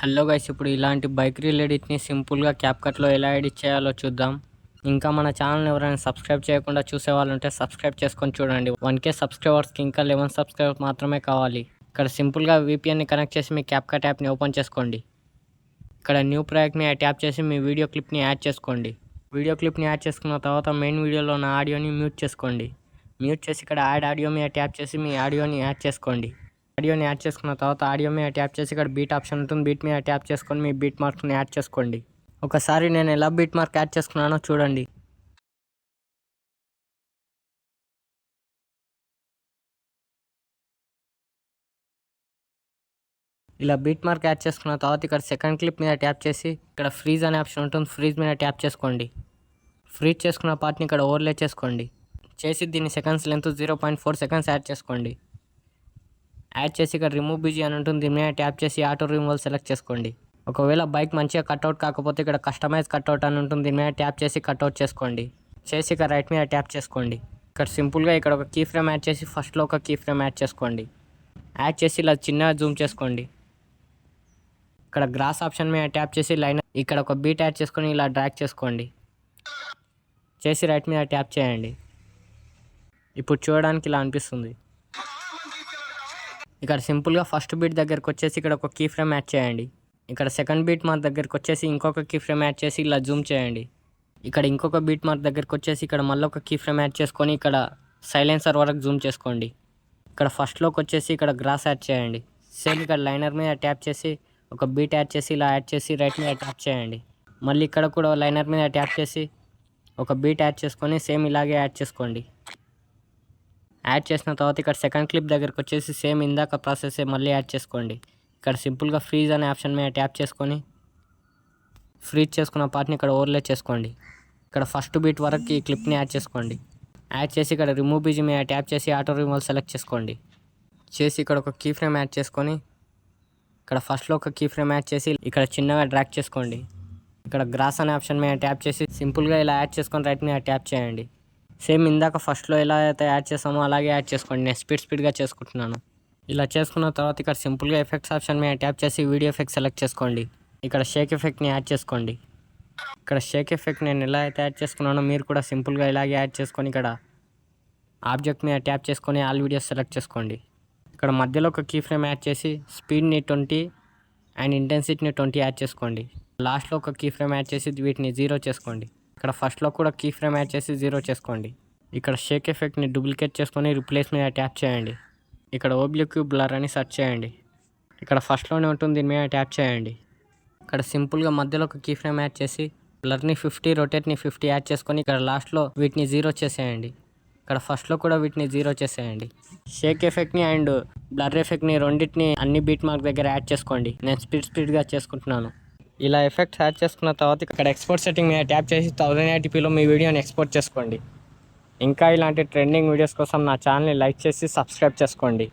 Hello guys, ఇప్పుడు ఇలాంటి bike reel ఎడిట్ని సింపుల్గా క్యాప్కట్లో ఎలా ఎడిట్ చేయాలో చూద్దాం. ఇంకా మన ఛానల్ని ఎవరైనా సబ్స్క్రైబ్ చేయకుండా చూసే వాళ్ళు ఉంటే సబ్స్క్రైబ్ చేసుకొని చూడండి. 1K సబ్స్క్రైబర్స్కి ఇంకా 11 సబ్స్క్రైబర్స్ మాత్రమే కావాలి. ఇక్కడ సింపుల్గా VPNని కనెక్ట్ చేసి మీ క్యాప్కట్ యాప్ని ఓపెన్ చేసుకోండి. ఇక్కడ న్యూ ప్రాజెక్ట్ని ట్యాప్ చేసి మీ వీడియో క్లిప్ని యాడ్ చేసుకోండి. వీడియో క్లిప్ని యాడ్ చేసుకున్న తర్వాత మెయిన్ వీడియోలో ఉన్న ఆడియోని మ్యూట్ చేసుకోండి. మ్యూట్ చేసి ఇక్కడ యాడ్ ఆడియో మీద ట్యాప్ చేసి మీ ఆడియోని యాడ్ చేసుకోండి. ఆడియోని యాడ్ చేసుకున్న తర్వాత ఆడియో మీద ట్యాప్ చేసి ఇక్కడ బీట్ ఆప్షన్ ఉంటుంది. బీట్ మీద ట్యాప్ చేసుకొని మీ బీట్ మార్క్ని యాడ్ చేసుకోండి. ఒకసారి నేను ఎలా బీట్ మార్క్ యాడ్ చేసుకున్నానో చూడండి. ఇలా బీట్ మార్క్ యాడ్ చేసుకున్న తర్వాత ఇక్కడ సెకండ్ క్లిప్ మీద ట్యాప్ చేసి ఇక్కడ ఫ్రీజ్ అనే ఆప్షన్ ఉంటుంది. ఫ్రీజ్ మీద ట్యాప్ చేసుకోండి. ఫ్రీజ్ చేసుకున్న పార్ట్ని ఇక్కడ ఓవర్లే చేసుకోండి. చేసి దీన్ని సెకండ్స్ లెంత్ 0.4 సెకండ్స్ యాడ్ చేసుకోండి. యాడ్ చేసి ఇక్కడ రిమూవ్ బీజీ అని ఉంటుంది. దీని మీద ట్యాప్ చేసి ఆటో రిమూవల్ సెలెక్ట్ చేసుకోండి. ఒకవేళ బైక్ మంచిగా కట్అవుట్ కాకపోతే ఇక్కడ కస్టమైజ్ కట్అవుట్ అని ఉంటుంది. దీని మీద ట్యాప్ చేసి కట్అవుట్ చేసుకోండి. చేసి ఇక్కడ రైట్ మీద ట్యాప్ చేసుకోండి. ఇక్కడ సింపుల్గా ఇక్కడ ఒక కీ ఫ్రేమ్ యాడ్ చేసి ఫస్ట్లో ఒక కీ ఫ్రేమ్ యాడ్ చేసుకోండి. యాడ్ చేసి ఇలా చిన్నగా జూమ్ చేసుకోండి. ఇక్కడ గ్రాస్ ఆప్షన్ మీద ట్యాప్ చేసి లైన్ ఇక్కడ ఒక బీట్ యాడ్ చేసుకొని ఇలా డ్రాగ్ చేసుకోండి. చేసి రైట్ మీద ట్యాప్ చేయండి. ఇప్పుడు చూడడానికి ఇలా అనిపిస్తుంది. ఇక్కడ సింపుల్గా ఫస్ట్ బీట్ దగ్గరకు వచ్చేసి ఇక్కడ ఒక కీ ఫ్రేమ్ యాడ్ చేయండి. ఇక్కడ సెకండ్ బీట్ మార్క్ దగ్గరకు వచ్చేసి ఇంకొక కీ ఫ్రేమ్ యాడ్ చేసి ఇలా జూమ్ చేయండి. ఇక్కడ ఇంకొక బీట్ మార్క్ దగ్గరకు వచ్చేసి ఇక్కడ మళ్ళీ ఒక కీ ఫ్రేమ్ యాడ్ చేసుకొని ఇక్కడ సైలెన్సర్ వరకు జూమ్ చేసుకోండి. ఇక్కడ ఫస్ట్లోకి వచ్చేసి ఇక్కడ గ్రాస్ యాడ్ చేయండి. సేమ్ ఇక్కడ లైనర్ మీద ట్యాప్ చేసి ఒక బీట్ యాడ్ చేసి ఇలా యాడ్ చేసి రైట్ మీద ట్యాప్ చేయండి. మళ్ళీ ఇక్కడ కూడా లైనర్ మీద ట్యాప్ చేసి ఒక బీట్ యాడ్ చేసుకొని సేమ్ ఇలాగే యాడ్ చేసుకోండి. యాడ్ చేసిన తర్వాత ఇక్కడ సెకండ్ క్లిప్ దగ్గరకు వచ్చేసి సేమ్ ఇందాక ప్రాసెస్ మళ్ళీ యాడ్ చేసుకోండి. ఇక్కడ సింపుల్గా ఫ్రీజ్ అనే ఆప్షన్ మీద ట్యాప్ చేసుకొని ఫ్రీజ్ చేసుకున్న పార్ట్ని ఇక్కడ ఓవర్లే చేసుకోండి. ఇక్కడ ఫస్ట్ బీట్ వరకు ఈ క్లిప్ని యాడ్ చేసుకోండి. యాడ్ చేసి ఇక్కడ రిమూవ్ బీజీ మీద ట్యాప్ చేసి ఆటో రిమూవల్ సెలెక్ట్ చేసుకోండి. చేసి ఇక్కడ ఒక కీ ఫ్రేమ్ యాడ్ చేసుకొని ఇక్కడ ఫస్ట్లో ఒక కీ ఫ్రేమ్ యాడ్ చేసి ఇక్కడ చిన్నగా డ్రాగ్ చేసుకోండి. ఇక్కడ గ్రాస్ అనే ఆప్షన్ మీద ట్యాప్ చేసి సింపుల్గా ఇలా యాడ్ చేసుకొని రైట్ మీద ట్యాప్ చేయండి. సేమ్ ఇందాక ఫస్ట్లో ఎలా అయితే యాడ్ చేసామో అలాగే యాడ్ చేసుకోండి. నేను స్పీడ్గా చేసుకుంటున్నాను. ఇలా చేసుకున్న తర్వాత ఇక్కడ సింపుల్గా ఎఫెక్ట్స్ ఆప్షన్ మీద ట్యాప్ చేసి వీడియో ఎఫెక్ట్ సెలెక్ట్ చేసుకోండి. ఇక్కడ షేక్ ఎఫెక్ట్ని యాడ్ చేసుకోండి. ఇక్కడ షేక్ ఎఫెక్ట్ నేను ఎలా అయితే యాడ్ చేసుకున్నానో మీరు కూడా సింపుల్గా ఇలాగే యాడ్ చేసుకొని ఇక్కడ ఆబ్జెక్ట్ మీద ట్యాప్ చేసుకొని ఆల్ వీడియోస్ సెలెక్ట్ చేసుకోండి. ఇక్కడ మధ్యలో ఒక కీ ఫ్రేమ్ యాడ్ చేసి స్పీడ్ని 20 అండ్ ఇంటెన్సిటీని 20 యాడ్ చేసుకోండి. లాస్ట్లో ఒక కీ ఫ్రేమ్ యాడ్ చేసి వీటిని 0 చేసుకోండి. ఇక్కడ ఫస్ట్లో కూడా కీ ఫ్రేమ్ యాడ్ చేసి 0 చేసుకోండి. ఇక్కడ షేక్ ఎఫెక్ట్ని డూప్లికేట్ చేసుకొని రిప్లేస్ మీద ట్యాప్ చేయండి. ఇక్కడ ఓబ్లిక్యూ బ్లర్ అని సెర్చ్ చేయండి. ఇక్కడ ఫస్ట్లోనే ఉంటుంది. దీని మీద ట్యాప్ చేయండి. ఇక్కడ సింపుల్గా మధ్యలో ఒక కీ ఫ్రేమ్ యాడ్ చేసి బ్లర్ని 50 రొటేట్ని 50 యాడ్ చేసుకొని ఇక్కడ లాస్ట్లో వీటిని 0 చేసేయండి. ఇక్కడ ఫస్ట్లో కూడా వీటిని 0 చేసేయండి. షేక్ ఎఫెక్ట్ని అండ్ బ్లర్ ఎఫెక్ట్ని రెండింటిని అన్ని బీట్ మార్క్ దగ్గర యాడ్ చేసుకోండి. నేను స్పీడ్గా చేసుకుంటున్నాను. ఇలా ఎఫెక్ట్స్ యాడ్ చేసుకున్న తర్వాత ఇక్కడ ఎక్స్పోర్ట్ సెట్టింగ్ మీద ట్యాప్ చేసి 1080pలో మీ వీడియోని ఎక్స్పోర్ట్ చేసుకోండి. ఇంకా ఇలాంటి ట్రెండింగ్ వీడియోస్ కోసం నా ఛానల్ని లైక్ చేసి సబ్స్క్రైబ్ చేసుకోండి.